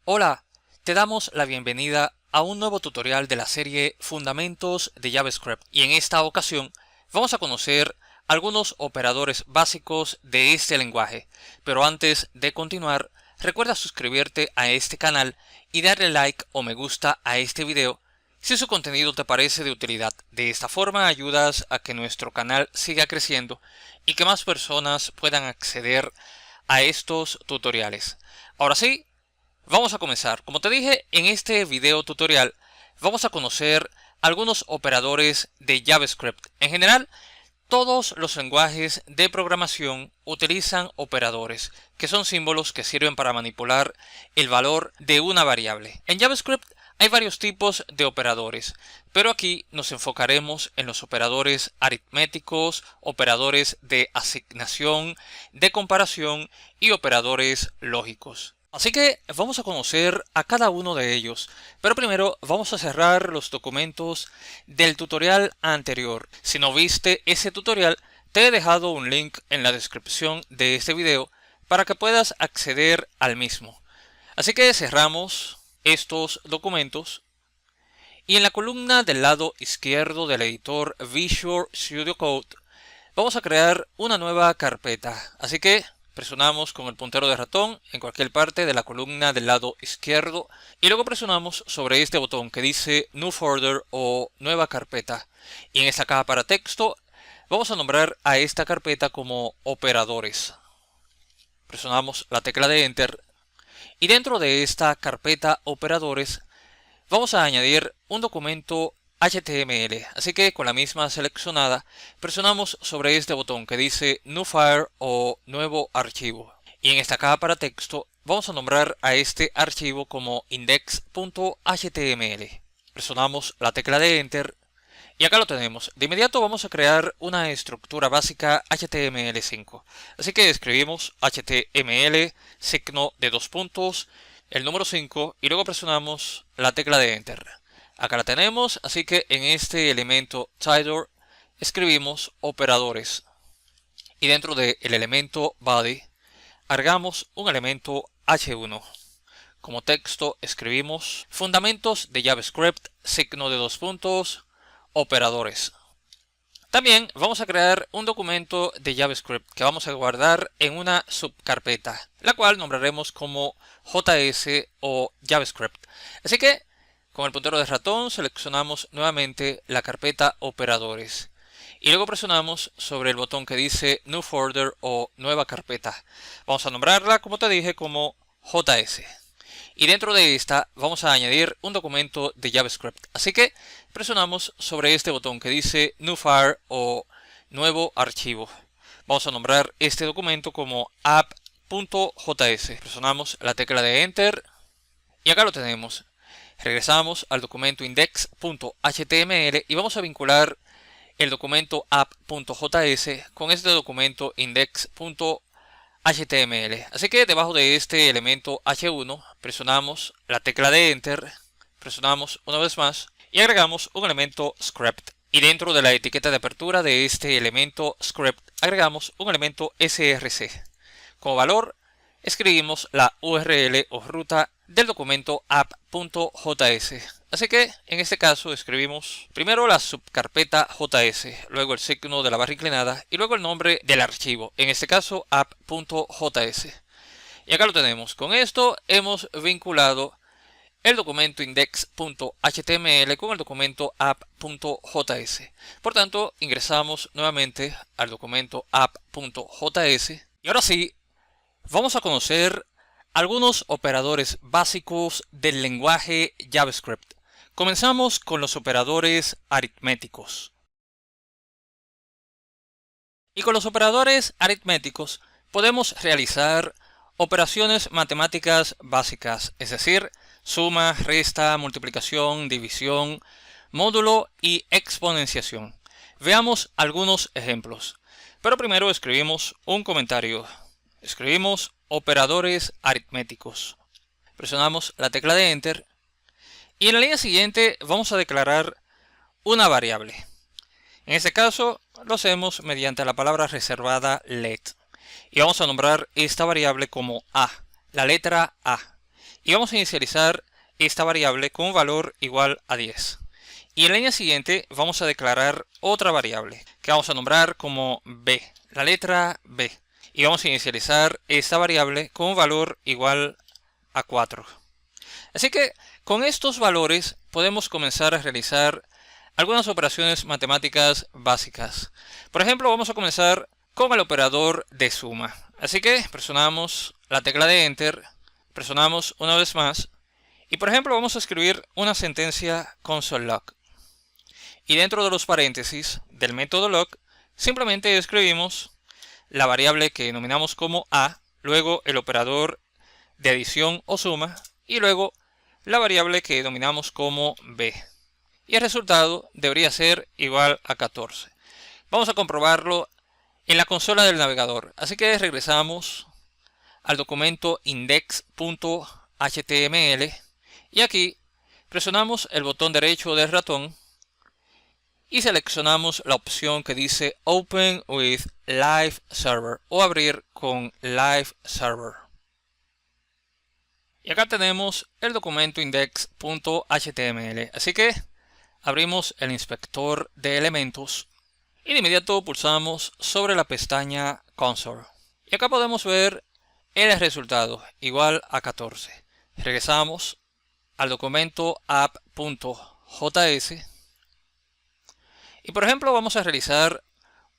Hola, te damos la bienvenida a un nuevo tutorial de la serie Fundamentos de JavaScript y en esta ocasión vamos a conocer algunos operadores básicos de este lenguaje. Pero antes de continuar, recuerda suscribirte a este canal y darle like o me gusta a este video si su contenido te parece de utilidad. De esta forma ayudas a que nuestro canal siga creciendo y que más personas puedan acceder a estos tutoriales. Ahora sí, vamos a comenzar. Como te dije, en este video tutorial vamos a conocer algunos operadores de JavaScript. En general, todos los lenguajes de programación utilizan operadores, que son símbolos que sirven para manipular el valor de una variable. En JavaScript hay varios tipos de operadores, pero aquí nos enfocaremos en los operadores aritméticos, operadores de asignación, de comparación y operadores lógicos. Así que vamos a conocer a cada uno de ellos, pero primero vamos a cerrar los documentos del tutorial anterior. Si no viste ese tutorial, te he dejado un link en la descripción de este video para que puedas acceder al mismo. Así que cerramos estos documentos y en la columna del lado izquierdo del editor Visual Studio Code vamos a crear una nueva carpeta. Así que presionamos con el puntero de ratón en cualquier parte de la columna del lado izquierdo y luego presionamos sobre este botón que dice New Folder o Nueva Carpeta. Y en esta caja para texto vamos a nombrar a esta carpeta como Operadores. Presionamos la tecla de Enter y dentro de esta carpeta Operadores vamos a añadir un documento HTML, así que con la misma seleccionada presionamos sobre este botón que dice New File o Nuevo Archivo y en esta caja para texto vamos a nombrar a este archivo como index.html. Presionamos la tecla de Enter y acá lo tenemos. De inmediato vamos a crear una estructura básica HTML5, así que escribimos HTML, signo de 2 puntos, el número 5 y luego presionamos la tecla de Enter. Acá la tenemos, así que en este elemento title escribimos operadores y dentro del elemento body agregamos un elemento h1. Como texto escribimos fundamentos de JavaScript, signo de 2 puntos, operadores. También vamos a crear un documento de JavaScript que vamos a guardar en una subcarpeta, la cual nombraremos como JS o JavaScript. Así que con el puntero de ratón seleccionamos nuevamente la carpeta operadores y luego presionamos sobre el botón que dice New Folder o Nueva Carpeta. Vamos a nombrarla, como te dije, como JS. Y dentro de esta vamos a añadir un documento de JavaScript. Así que presionamos sobre este botón que dice New File o Nuevo Archivo. Vamos a nombrar este documento como app.js. Presionamos la tecla de Enter y acá lo tenemos. Regresamos al documento index.html y vamos a vincular el documento app.js con este documento index.html. Así que debajo de este elemento h1 presionamos la tecla de Enter, presionamos una vez más y agregamos un elemento script. Y dentro de la etiqueta de apertura de este elemento script agregamos un elemento src. Como valor escribimos la URL o ruta del documento app.js. Así que en este caso escribimos primero la subcarpeta JS, luego el signo de la barra inclinada y luego el nombre del archivo, en este caso app.js. Y acá lo tenemos. Con esto hemos vinculado el documento index.html con el documento app.js. Por tanto, ingresamos nuevamente al documento app.js y ahora sí, vamos a conocer algunos operadores básicos del lenguaje JavaScript. Comenzamos con los operadores aritméticos. Y con los operadores aritméticos podemos realizar operaciones matemáticas básicas, es decir, suma, resta, multiplicación, división, módulo y exponenciación. Veamos algunos ejemplos. Pero primero escribimos un comentario. Escribimos operadores aritméticos. Presionamos la tecla de Enter y en la línea siguiente vamos a declarar una variable. En este caso lo hacemos mediante la palabra reservada let y vamos a nombrar esta variable como a, la letra A. y vamos a inicializar esta variable con un valor igual a 10. Y en la línea siguiente vamos a declarar otra variable que vamos a nombrar como b, la letra b. Y vamos a inicializar esta variable con un valor igual a 4. Así que con estos valores podemos comenzar a realizar algunas operaciones matemáticas básicas. Por ejemplo, vamos a comenzar con el operador de suma. Así que presionamos la tecla de Enter, presionamos una vez más y por ejemplo vamos a escribir una sentencia console.log. Y dentro de los paréntesis del método log simplemente escribimos la variable que denominamos como a, luego el operador de adición o suma y luego la variable que denominamos como b. Y el resultado debería ser igual a 14. Vamos a comprobarlo en la consola del navegador. Así que regresamos al documento index.html y aquí presionamos el botón derecho del ratón y seleccionamos la opción que dice Open with Live Server o abrir con Live Server. Y acá tenemos el documento index.html. Así que abrimos el inspector de elementos y de inmediato pulsamos sobre la pestaña Console. Y acá podemos ver el resultado igual a 14. Regresamos al documento app.js y por ejemplo vamos a realizar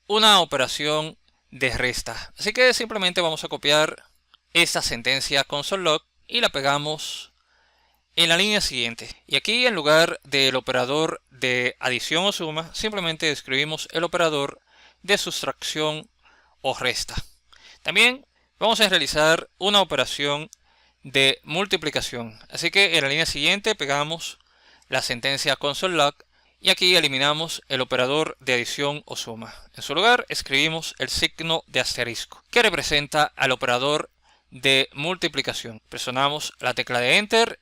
una operación de resta. Así que simplemente vamos a copiar esta sentencia console.log y la pegamos en la línea siguiente. Y aquí en lugar del operador de adición o suma, simplemente escribimos el operador de sustracción o resta. También vamos a realizar una operación de multiplicación. Así que en la línea siguiente pegamos la sentencia console.log y aquí eliminamos el operador de adición o suma. En su lugar escribimos el signo de asterisco que representa al operador de multiplicación. Presionamos la tecla de Enter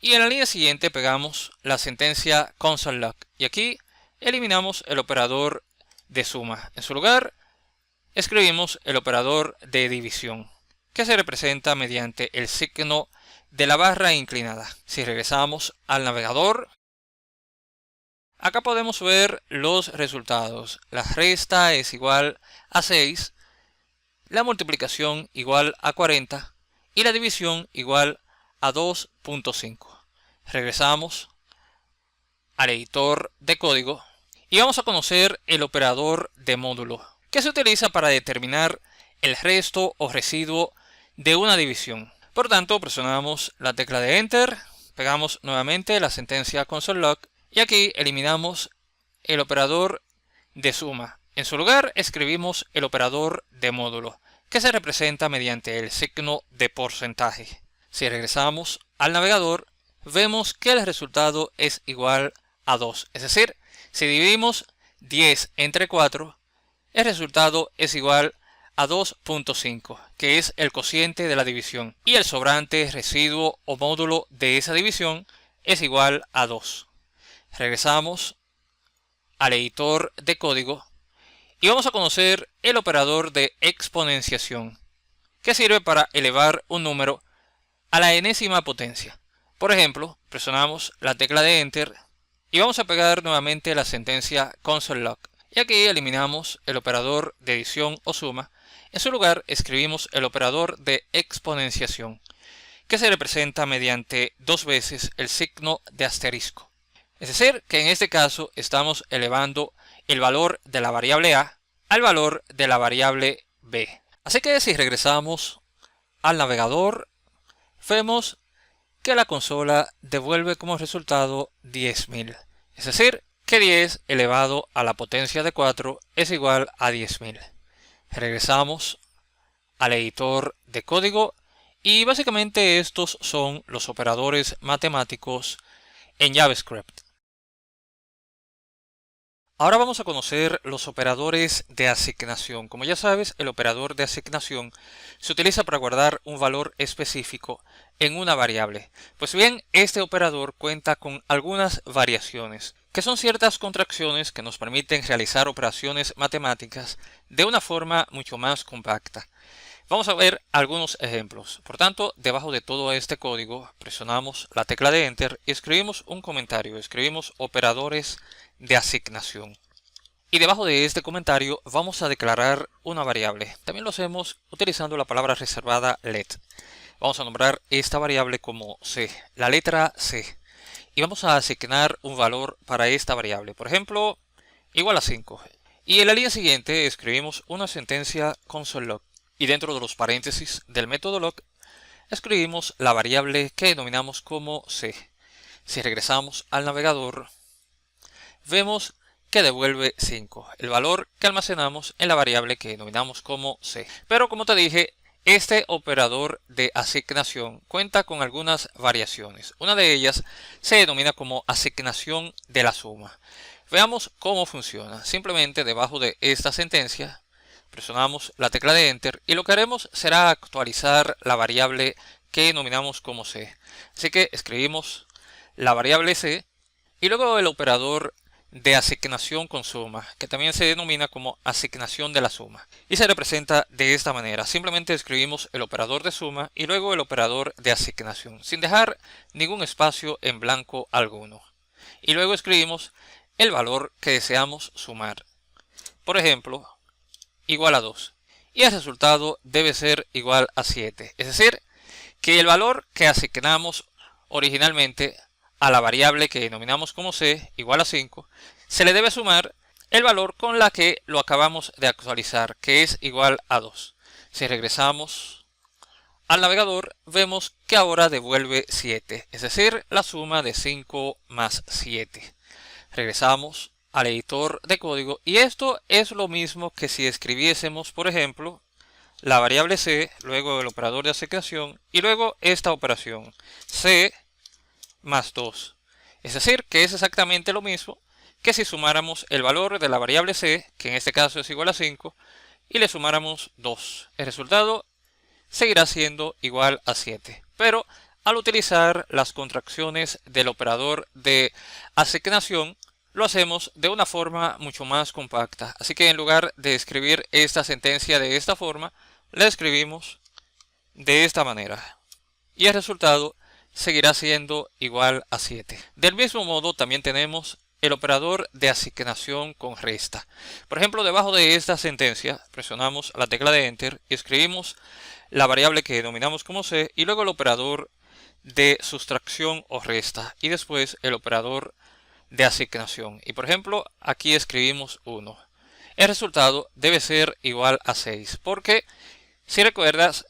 y en la línea siguiente pegamos la sentencia console.log y aquí eliminamos el operador de suma. En su lugar escribimos el operador de división que se representa mediante el signo de la barra inclinada. Si regresamos al navegador, acá podemos ver los resultados. La resta es igual a 6, la multiplicación igual a 40 y la división igual a 2.5. Regresamos al editor de código y vamos a conocer el operador de módulo que se utiliza para determinar el resto o residuo de una división. Por tanto, presionamos la tecla de Enter, pegamos nuevamente la sentencia console.log y aquí eliminamos el operador de suma. En su lugar escribimos el operador de módulo que se representa mediante el signo de porcentaje. Si regresamos al navegador, vemos que el resultado es igual a 2. Es decir, si dividimos 10 entre 4, el resultado es igual a 2.5, que es el cociente de la división. Y el sobrante residuo o módulo de esa división es igual a 2. Regresamos al editor de código y vamos a conocer el operador de exponenciación, que sirve para elevar un número a la enésima potencia. Por ejemplo, presionamos la tecla de Enter y vamos a pegar nuevamente la sentencia console.log y aquí eliminamos el operador de adición o suma. En su lugar escribimos el operador de exponenciación que se representa mediante 2 veces el signo de asterisco. Es decir, que en este caso estamos elevando el valor de la variable a al valor de la variable b. Así que si regresamos al navegador, vemos que la consola devuelve como resultado 10.000. Es decir, que 10 elevado a la potencia de 4 es igual a 10.000. Regresamos al editor de código y básicamente estos son los operadores matemáticos en JavaScript. Ahora vamos a conocer los operadores de asignación. Como ya sabes, el operador de asignación se utiliza para guardar un valor específico en una variable. Pues bien, este operador cuenta con algunas variaciones, que son ciertas contracciones que nos permiten realizar operaciones matemáticas de una forma mucho más compacta. Vamos a ver algunos ejemplos. Por tanto, debajo de todo este código presionamos la tecla de Enter y escribimos un comentario. Escribimos operadores de asignación. Y debajo de este comentario vamos a declarar una variable. También lo hacemos utilizando la palabra reservada let. Vamos a nombrar esta variable como C, la letra C. Y vamos a asignar un valor para esta variable. Por ejemplo, igual a 5. Y en la línea siguiente escribimos una sentencia console.log. Y dentro de los paréntesis del método log escribimos la variable que denominamos como C. Si regresamos al navegador, vemos que devuelve 5, el valor que almacenamos en la variable que denominamos como C. Pero como te dije, este operador de asignación cuenta con algunas variaciones. Una de ellas se denomina como asignación de la suma. Veamos cómo funciona. Simplemente debajo de esta sentencia presionamos la tecla de Enter y lo que haremos será actualizar la variable que denominamos como C. Así que escribimos la variable C y luego el operador de asignación con suma, que también se denomina como asignación de la suma. Y se representa de esta manera. Simplemente escribimos el operador de suma y luego el operador de asignación, sin dejar ningún espacio en blanco alguno. Y luego escribimos el valor que deseamos sumar. Por ejemplo, igual a 2. Y el resultado debe ser igual a 7. Es decir, que el valor que asignamos originalmente a la variable que denominamos como C, igual a 5, se le debe sumar el valor con la que lo acabamos de actualizar, que es igual a 2. Si regresamos al navegador, vemos que ahora devuelve 7, es decir, la suma de 5 más 7. Regresamos al editor de código y esto es lo mismo que si escribiésemos, por ejemplo, la variable C, luego el operador de asignación y luego esta operación C más 2. Es decir, que es exactamente lo mismo que si sumáramos el valor de la variable C, que en este caso es igual a 5, y le sumáramos 2. El resultado seguirá siendo igual a 7. Pero al utilizar las contracciones del operador de asignación, lo hacemos de una forma mucho más compacta. Así que en lugar de escribir esta sentencia de esta forma, la escribimos de esta manera. Y el resultado seguirá siendo igual a 7. Del mismo modo también tenemos el operador de asignación con resta. Por ejemplo, debajo de esta sentencia presionamos la tecla de Enter y escribimos la variable que denominamos como C y luego el operador de sustracción o resta y después el operador de asignación. Y por ejemplo, aquí escribimos 1. El resultado debe ser igual a 6 porque si recuerdas,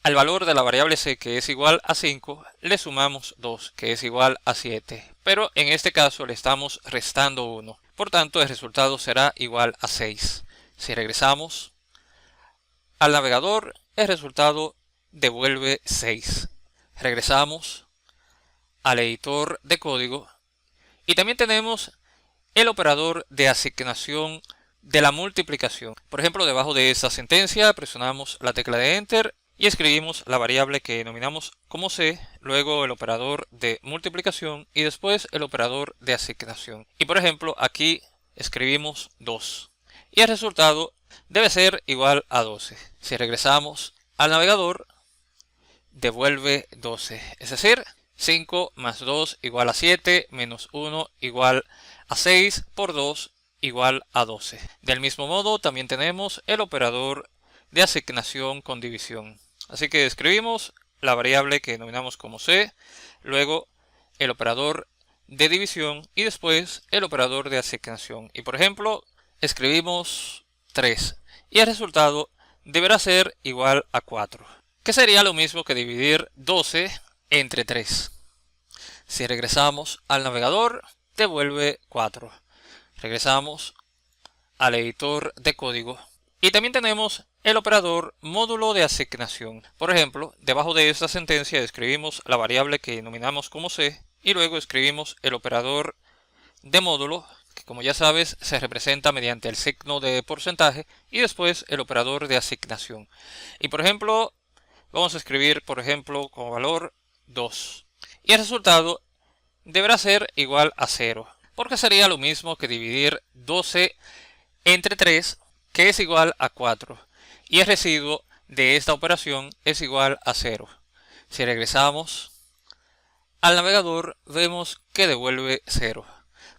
al valor de la variable C, que es igual a 5, le sumamos 2, que es igual a 7. Pero en este caso le estamos restando 1. Por tanto, el resultado será igual a 6. Si regresamos al navegador, el resultado devuelve 6. Regresamos al editor de código y también tenemos el operador de asignación de la multiplicación. Por ejemplo, debajo de esta sentencia presionamos la tecla de Enter y escribimos la variable que denominamos como C, luego el operador de multiplicación y después el operador de asignación. Y por ejemplo, aquí escribimos 2. Y el resultado debe ser igual a 12. Si regresamos al navegador, devuelve 12. Es decir, 5 más 2 igual a 7, menos 1 igual a 6, por 2 igual a 12. Del mismo modo, también tenemos el operador de asignación con división. Así que escribimos la variable que denominamos como C, luego el operador de división y después el operador de asignación. Y por ejemplo, escribimos 3 y el resultado deberá ser igual a 4, que sería lo mismo que dividir 12 entre 3. Si regresamos al navegador, devuelve 4. Regresamos al editor de código y también tenemos el operador módulo de asignación. Por ejemplo, debajo de esta sentencia escribimos la variable que denominamos como C y luego escribimos el operador de módulo, que como ya sabes se representa mediante el signo de porcentaje, y después el operador de asignación. Y por ejemplo, vamos a escribir por ejemplo como valor 2. Y el resultado deberá ser igual a 0, porque sería lo mismo que dividir 12 entre 3, que es igual a 4. Y el residuo de esta operación es igual a 0. Si regresamos al navegador, vemos que devuelve 0.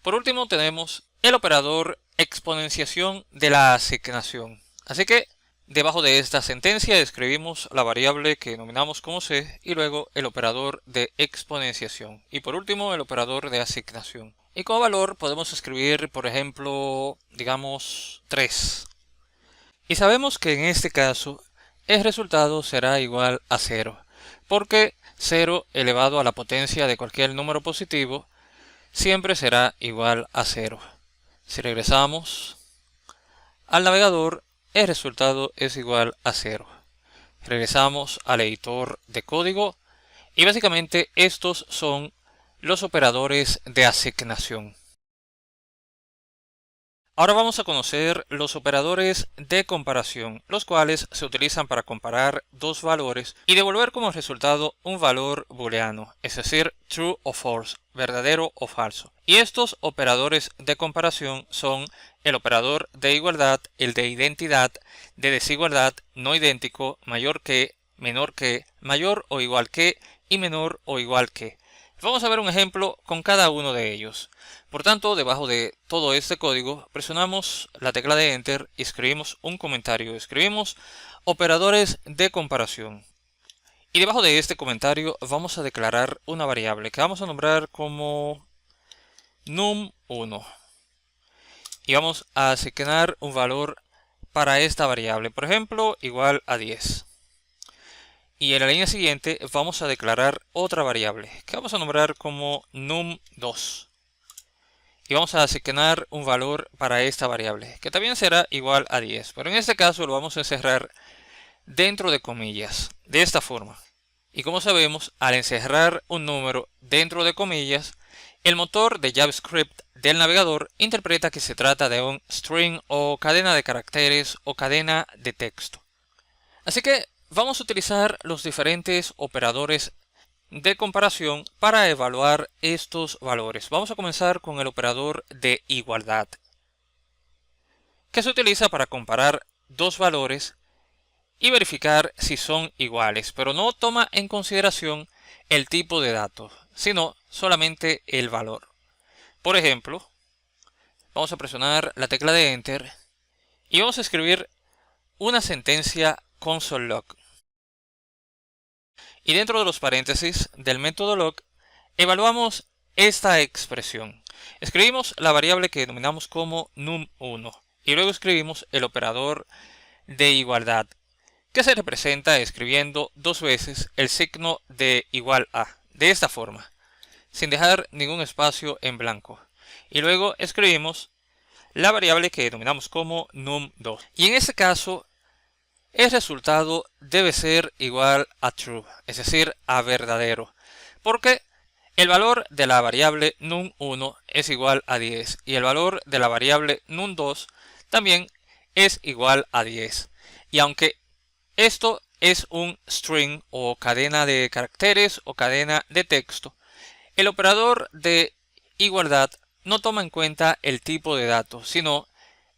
Por último, tenemos el operador exponenciación de la asignación. Así que debajo de esta sentencia escribimos la variable que denominamos como c y luego el operador de exponenciación. Y por último, el operador de asignación. Y como valor podemos escribir, por ejemplo, digamos 3. Y sabemos que en este caso el resultado será igual a 0, porque 0 elevado a la potencia de cualquier número positivo siempre será igual a 0. Si regresamos al navegador, el resultado es igual a 0. Regresamos al editor de código y básicamente estos son los operadores de asignación. Ahora vamos a conocer los operadores de comparación, los cuales se utilizan para comparar dos valores y devolver como resultado un valor booleano, es decir, true o false, verdadero o falso. Y estos operadores de comparación son el operador de igualdad, el de identidad, de desigualdad, no idéntico, mayor que, menor que, mayor o igual que y menor o igual que. Vamos a ver un ejemplo con cada uno de ellos. Por tanto, debajo de todo este código, presionamos la tecla de Enter y escribimos un comentario. Escribimos operadores de comparación. Y debajo de este comentario vamos a declarar una variable que vamos a nombrar como num1. Y vamos a asignar un valor para esta variable, por ejemplo, igual a 10. Y en la línea siguiente vamos a declarar otra variable que vamos a nombrar como num2. Y vamos a asignar un valor para esta variable que también será igual a 10. Pero en este caso lo vamos a encerrar dentro de comillas, de esta forma. Y como sabemos, al encerrar un número dentro de comillas, el motor de JavaScript del navegador interpreta que se trata de un string o cadena de caracteres o cadena de texto. Así que vamos a utilizar los diferentes operadores de comparación para evaluar estos valores. Vamos a comenzar con el operador de igualdad, que se utiliza para comparar dos valores y verificar si son iguales, pero no toma en consideración el tipo de datos, sino solamente el valor. Por ejemplo, vamos a presionar la tecla de Enter y vamos a escribir una sentencia console.log. Y dentro de los paréntesis del método log, evaluamos esta expresión. Escribimos la variable que denominamos como num1 y luego escribimos el operador de igualdad, que se representa escribiendo dos veces el signo de igual a, de esta forma, sin dejar ningún espacio en blanco. Y luego escribimos la variable que denominamos como num2. Y en este caso, el resultado debe ser igual a true, es decir, a verdadero, porque el valor de la variable num1 es igual a 10 y el valor de la variable num2 también es igual a 10. Y aunque esto es un string o cadena de caracteres o cadena de texto, el operador de igualdad no toma en cuenta el tipo de datos, sino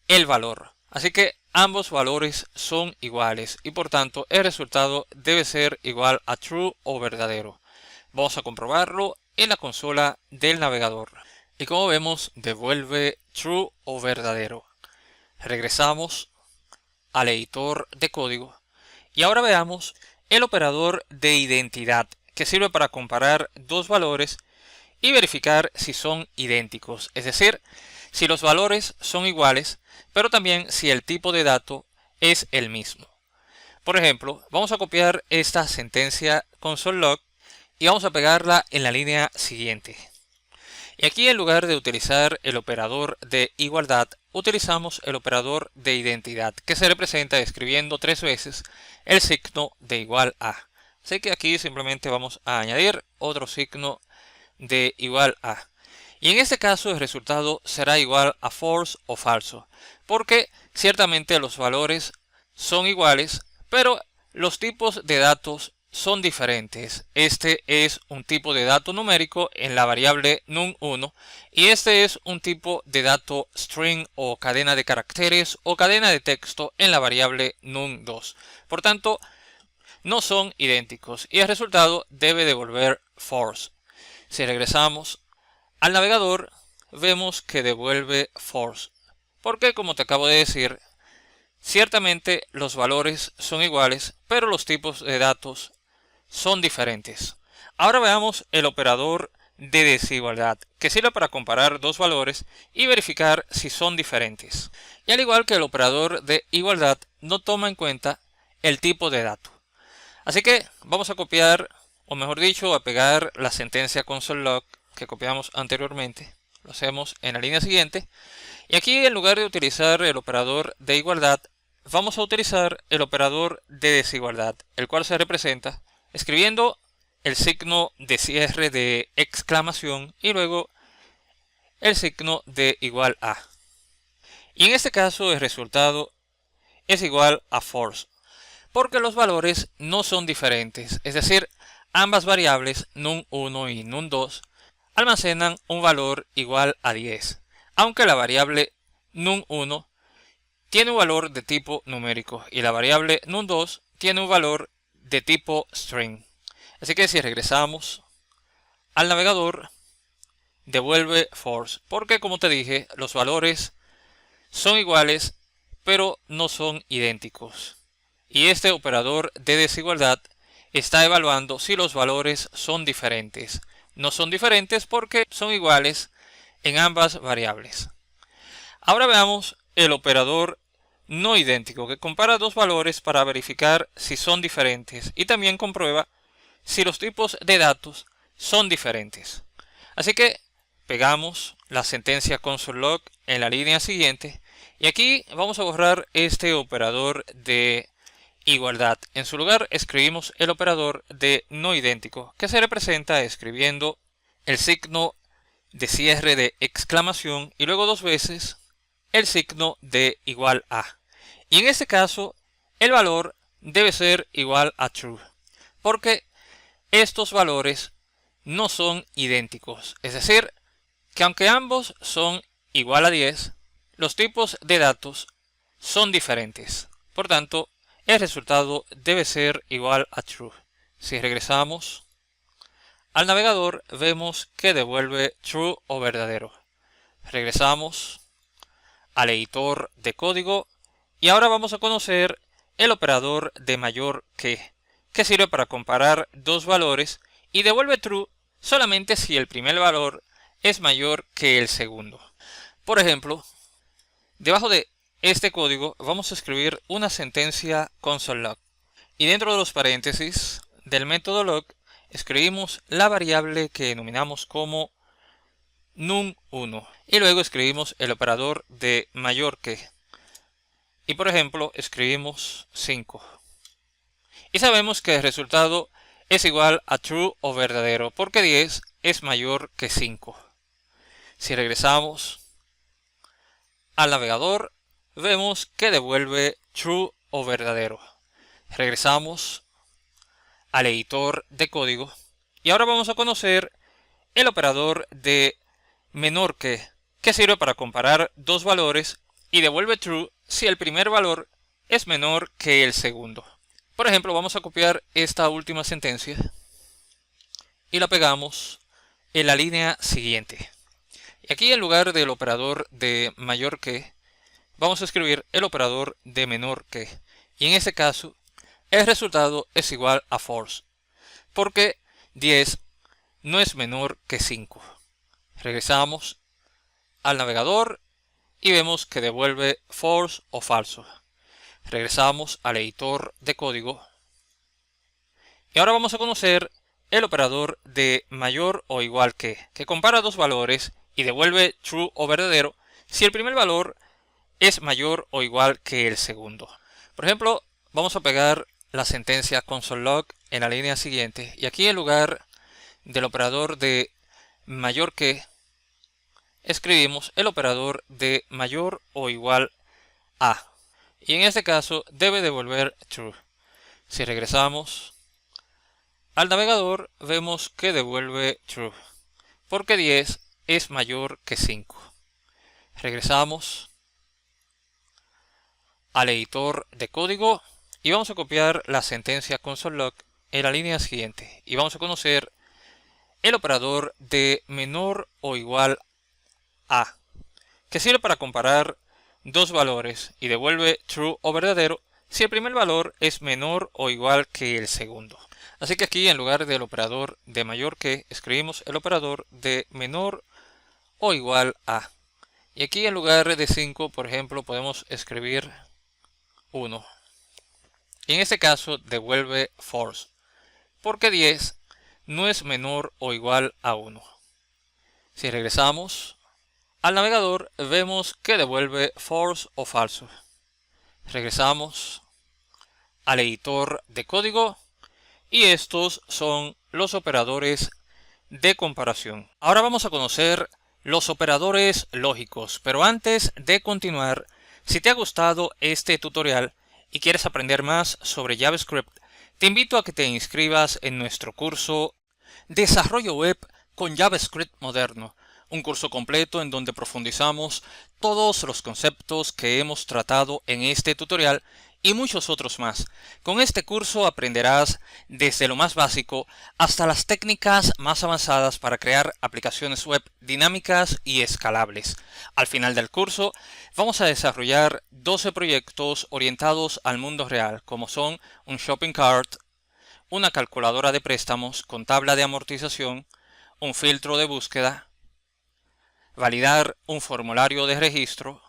el valor. Así que ambos valores son iguales y por tanto el resultado debe ser igual a true o verdadero. Vamos a comprobarlo en la consola del navegador. Y como vemos, devuelve true o verdadero. Regresamos al editor de código y ahora veamos el operador de identidad, que sirve para comparar dos valores y verificar si son idénticos, es decir, si los valores son iguales, pero también si el tipo de dato es el mismo. Por ejemplo, vamos a copiar esta sentencia console.log y vamos a pegarla en la línea siguiente. Y aquí, en lugar de utilizar el operador de igualdad, utilizamos el operador de identidad, que se representa escribiendo tres veces el signo de igual a. Así que aquí simplemente vamos a añadir otro signo de igual a. Y en este caso el resultado será igual a false o falso, porque ciertamente los valores son iguales, pero los tipos de datos son diferentes. Este es un tipo de dato numérico en la variable num1 y este es un tipo de dato string o cadena de caracteres o cadena de texto en la variable num2. Por tanto, no son idénticos y el resultado debe devolver false. Si regresamos al navegador, vemos que devuelve false, porque como te acabo de decir, ciertamente los valores son iguales, pero los tipos de datos son diferentes. Ahora veamos el operador de desigualdad, que sirve para comparar dos valores y verificar si son diferentes. Y al igual que el operador de igualdad, no toma en cuenta el tipo de dato. Así que vamos a copiar, o mejor dicho, a pegar la sentencia console.log que copiamos anteriormente. Lo hacemos en la línea siguiente. Y aquí, en lugar de utilizar el operador de igualdad, vamos a utilizar el operador de desigualdad, el cual se representa escribiendo el signo de cierre de exclamación y luego el signo de igual a. Y en este caso el resultado es igual a false, porque los valores no son diferentes, es decir, ambas variables num1 y num2 almacenan un valor igual a 10, aunque la variable num1 tiene un valor de tipo numérico y la variable num2 tiene un valor de tipo string. Así que si regresamos al navegador, devuelve false, porque como te dije, los valores son iguales pero no son idénticos. Y este operador de desigualdad está evaluando si los valores son diferentes. No son diferentes porque son iguales en ambas variables. Ahora veamos el operador no idéntico, que compara dos valores para verificar si son diferentes y también comprueba si los tipos de datos son diferentes. Así que pegamos la sentencia console.log en la línea siguiente y aquí vamos a borrar este operador de igualdad. En su lugar escribimos el operador de no idéntico, que se representa escribiendo el signo de cierre de exclamación y luego dos veces el signo de igual a. Y en este caso el valor debe ser igual a true, porque estos valores no son idénticos, es decir, que aunque ambos son igual a 10, los tipos de datos son diferentes. Por tanto, el resultado debe ser igual a true. Si regresamos al navegador, vemos que devuelve true o verdadero. Regresamos al editor de código y ahora vamos a conocer el operador de mayor que sirve para comparar dos valores y devuelve true solamente si el primer valor es mayor que el segundo. Por ejemplo, debajo de este código vamos a escribir una sentencia console.log y dentro de los paréntesis del método log escribimos la variable que denominamos como num1 y luego escribimos el operador de mayor que y por ejemplo escribimos 5 y sabemos que el resultado es igual a true o verdadero porque 10 es mayor que 5. Si regresamos al navegador, vemos que devuelve true o verdadero. Regresamos al editor de código y ahora vamos a conocer el operador de menor que sirve para comparar dos valores y devuelve true si el primer valor es menor que el segundo. Por ejemplo, vamos a copiar esta última sentencia y la pegamos en la línea siguiente. Y aquí en lugar del operador de mayor que, vamos a escribir el operador de menor que. Y en este caso, el resultado es igual a false, porque 10 no es menor que 5. Regresamos al navegador y vemos que devuelve false o falso. Regresamos al editor de código. Y ahora vamos a conocer el operador de mayor o igual que compara dos valores y devuelve true o verdadero si el primer valor es mayor o igual que el segundo. Por ejemplo, vamos a pegar la sentencia console.log en la línea siguiente y aquí en lugar del operador de mayor que escribimos el operador de mayor o igual a y en este caso debe devolver true. Si regresamos al navegador vemos que devuelve true porque 10 es mayor que 5. Regresamos al editor de código y vamos a copiar la sentencia console.log en la línea siguiente y vamos a conocer el operador de menor o igual a, que sirve para comparar dos valores y devuelve true o verdadero si el primer valor es menor o igual que el segundo. Así que aquí en lugar del operador de mayor que, escribimos el operador de menor o igual a. Y aquí en lugar de 5, por ejemplo, podemos escribir 1. Y en este caso devuelve false, porque 10 no es menor o igual a 1. Si regresamos al navegador, vemos que devuelve false o falso. Regresamos al editor de código y estos son los operadores de comparación. Ahora vamos a conocer los operadores lógicos, pero antes de continuar, si te ha gustado este tutorial y quieres aprender más sobre JavaScript, te invito a que te inscribas en nuestro curso Desarrollo Web con JavaScript Moderno, un curso completo en donde profundizamos todos los conceptos que hemos tratado en este tutorial y muchos otros más. Con este curso aprenderás desde lo más básico hasta las técnicas más avanzadas para crear aplicaciones web dinámicas y escalables. Al final del curso vamos a desarrollar 12 proyectos orientados al mundo real, como son un shopping cart, una calculadora de préstamos con tabla de amortización, un filtro de búsqueda, validar un formulario de registro,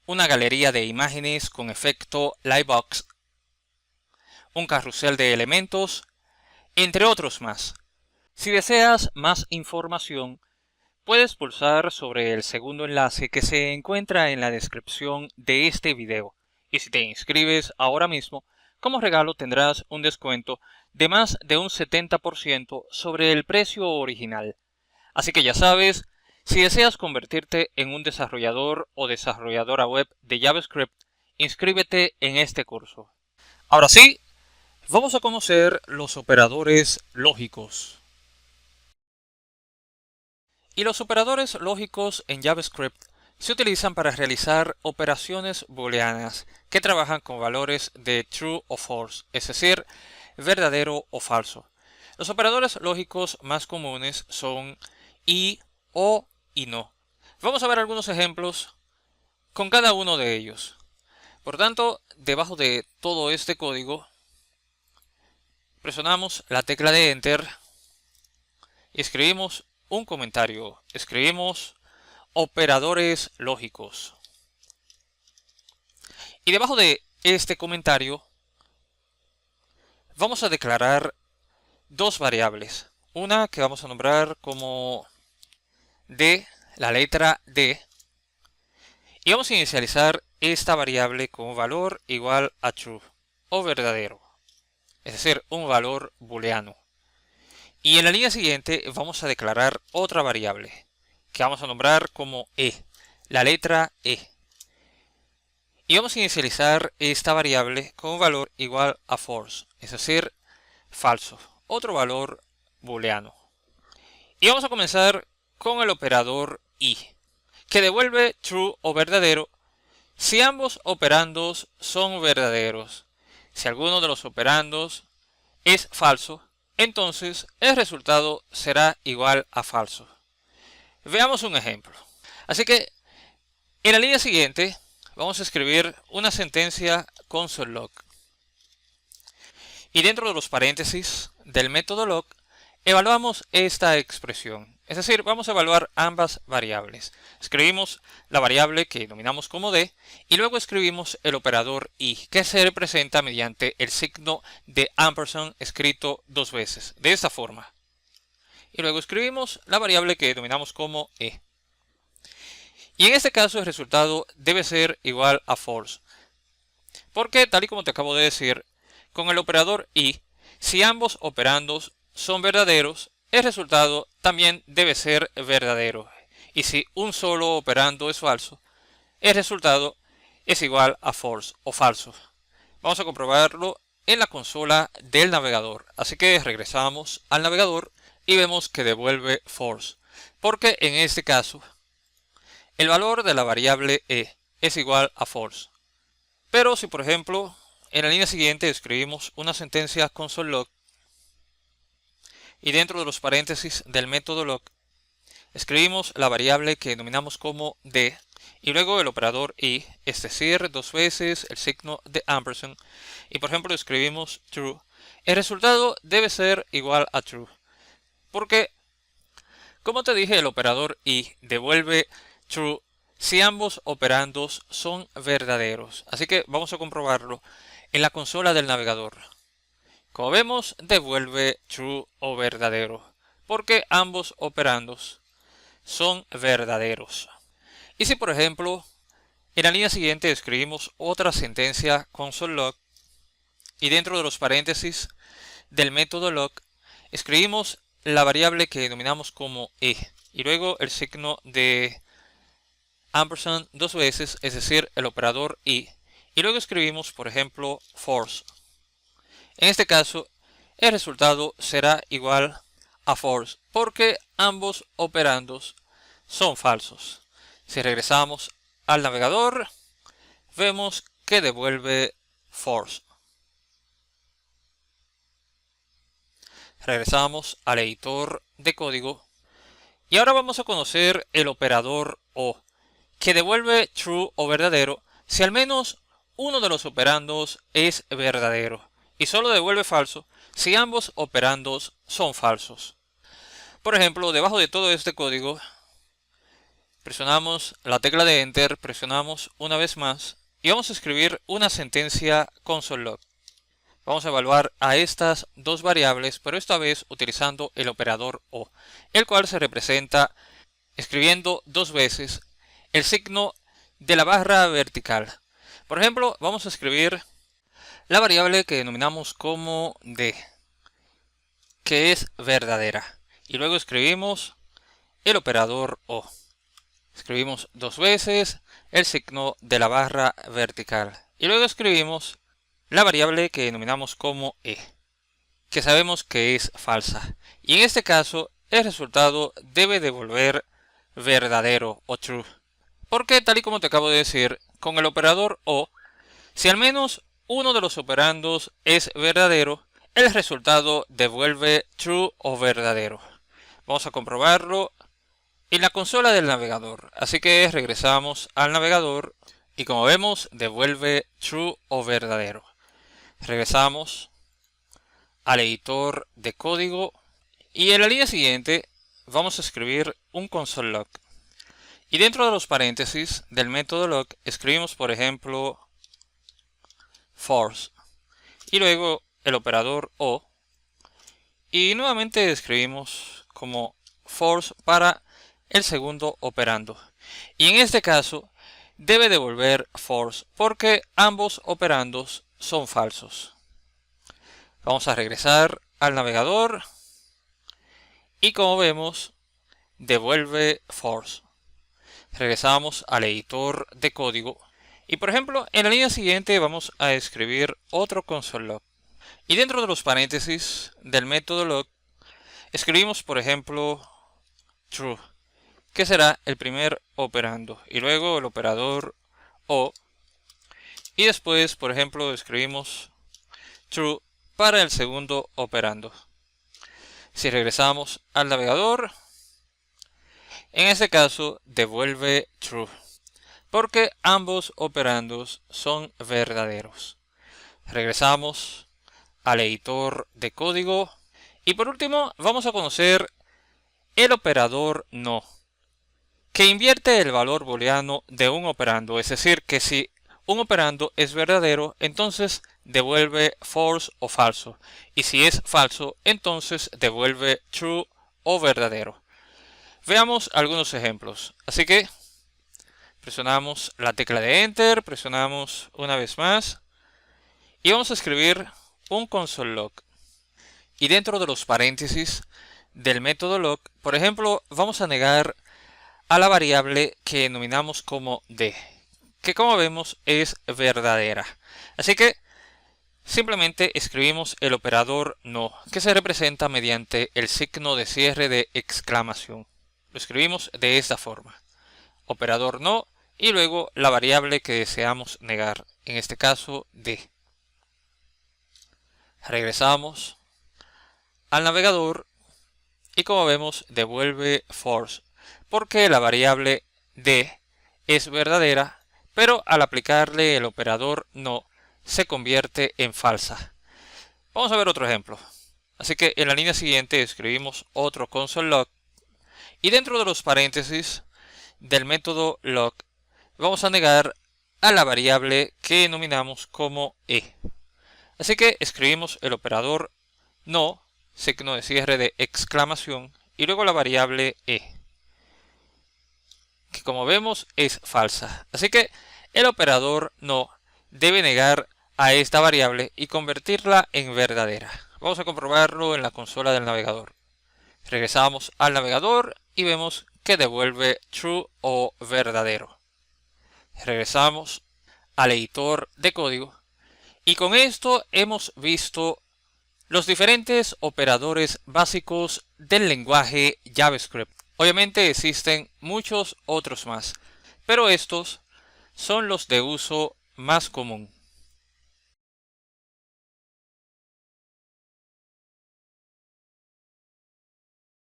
una galería de imágenes con efecto Livebox, un carrusel de elementos, entre otros más. Si deseas más información, puedes pulsar sobre el segundo enlace que se encuentra en la descripción de este video. Y si te inscribes ahora mismo, como regalo tendrás un descuento de más de un 70% sobre el precio original. Así que ya sabes, si deseas convertirte en un desarrollador o desarrolladora web de JavaScript, inscríbete en este curso. Ahora sí, vamos a conocer los operadores lógicos. Y los operadores lógicos en JavaScript se utilizan para realizar operaciones booleanas que trabajan con valores de true o false, es decir, verdadero o falso. Los operadores lógicos más comunes son y, o y no. Vamos a ver algunos ejemplos con cada uno de ellos. Por tanto, debajo de todo este código, presionamos la tecla de Enter y escribimos un comentario. Escribimos operadores lógicos. Y debajo de este comentario, vamos a declarar dos variables. Una que vamos a nombrar como D, la letra D, y vamos a inicializar esta variable con un valor igual a true o verdadero, es decir, un valor booleano. Y en la línea siguiente vamos a declarar otra variable que vamos a nombrar como E, la letra E. Y vamos a inicializar esta variable con un valor igual a false, es decir, falso, otro valor booleano. Y vamos a comenzar con el operador i, que devuelve true o verdadero si ambos operandos son verdaderos. Si alguno de los operandos es falso, entonces el resultado será igual a falso. Veamos un ejemplo. Así que en la línea siguiente vamos a escribir una sentencia console.log. Y dentro de los paréntesis del método log, evaluamos esta expresión. Es decir, vamos a evaluar ambas variables. Escribimos la variable que denominamos como D y luego escribimos el operador i, que se representa mediante el signo de ampersand escrito dos veces, de esta forma. Y luego escribimos la variable que denominamos como e. Y en este caso el resultado debe ser igual a false. Porque, tal y como te acabo de decir, con el operador i, si ambos operandos son verdaderos, el resultado también debe ser verdadero. Y si un solo operando es falso, el resultado es igual a false o falso. Vamos a comprobarlo en la consola del navegador. Así que regresamos al navegador y vemos que devuelve false. Porque en este caso, el valor de la variable e es igual a false. Pero si por ejemplo en la línea siguiente escribimos una sentencia console.log y dentro de los paréntesis del método log escribimos la variable que denominamos como d y luego el operador y, es decir, dos veces el signo de ampersand, y por ejemplo escribimos true. El resultado debe ser igual a true, porque como te dije, el operador y devuelve true si ambos operandos son verdaderos. Así que vamos a comprobarlo en la consola del navegador. Como vemos, devuelve true o verdadero, porque ambos operandos son verdaderos. Y si por ejemplo, en la línea siguiente escribimos otra sentencia console.log y dentro de los paréntesis del método log escribimos la variable que denominamos como e y luego el signo de ampersand dos veces, es decir, el operador y luego escribimos por ejemplo false. En este caso el resultado será igual a false porque ambos operandos son falsos. Si regresamos al navegador vemos que devuelve false. Regresamos al editor de código y ahora vamos a conocer el operador o, que devuelve true o verdadero si al menos uno de los operandos es verdadero y solo devuelve falso si ambos operandos son falsos. Por ejemplo, debajo de todo este código presionamos la tecla de enter, presionamos una vez más y vamos a escribir una sentencia console.log. Vamos a evaluar a estas dos variables, pero esta vez utilizando el operador o, el cual se representa escribiendo dos veces el signo de la barra vertical. Por ejemplo, vamos a escribir la variable que denominamos como d, que es verdadera. Y luego escribimos el operador o. Escribimos dos veces el signo de la barra vertical. Y luego escribimos la variable que denominamos como e, que sabemos que es falsa. Y en este caso, el resultado debe devolver verdadero o true. Porque tal y como te acabo de decir, con el operador o, si al menos uno de los operandos es verdadero, el resultado devuelve true o verdadero. Vamos a comprobarlo en la consola del navegador. Así que regresamos al navegador y como vemos devuelve true o verdadero. Regresamos al editor de código y en la línea siguiente vamos a escribir un console.log. Y dentro de los paréntesis del método log escribimos por ejemplo false y luego el operador o y nuevamente escribimos como false para el segundo operando. Y en este caso debe devolver false porque ambos operandos son falsos. Vamos a regresar al navegador y como vemos devuelve false. Regresamos al editor de código y por ejemplo en la línea siguiente vamos a escribir otro console.log y dentro de los paréntesis del método log escribimos por ejemplo true, que será el primer operando y luego el operador o y después por ejemplo escribimos true para el segundo operando. Si regresamos al navegador, en este caso devuelve true porque ambos operandos son verdaderos. Regresamos al editor de código y por último vamos a conocer el operador no, que invierte el valor booleano de un operando, es decir, que si un operando es verdadero, entonces devuelve false o falso, y si es falso, entonces devuelve true o verdadero. Veamos algunos ejemplos. Así que presionamos la tecla de enter, presionamos una vez más y vamos a escribir un console.log. Y dentro de los paréntesis del método log, por ejemplo, vamos a negar a la variable que denominamos como d, que como vemos es verdadera. Así que simplemente escribimos el operador no, que se representa mediante el signo de cierre de exclamación. Lo escribimos de esta forma. Operador no y luego la variable que deseamos negar, en este caso d. Regresamos al navegador y como vemos devuelve false porque la variable d es verdadera, pero al aplicarle el operador no se convierte en falsa. Vamos a ver otro ejemplo. Así que en la línea siguiente escribimos otro console log y dentro de los paréntesis del método log vamos a negar a la variable que denominamos como e. Así que escribimos el operador no, signo de cierre de exclamación y luego la variable e, que como vemos es falsa. Así que el operador no debe negar a esta variable y convertirla en verdadera. Vamos a comprobarlo en la consola del navegador. Regresamos al navegador y vemos que devuelve true o verdadero. Regresamos al editor de código y con esto hemos visto los diferentes operadores básicos del lenguaje JavaScript. Obviamente existen muchos otros más, pero estos son los de uso más común.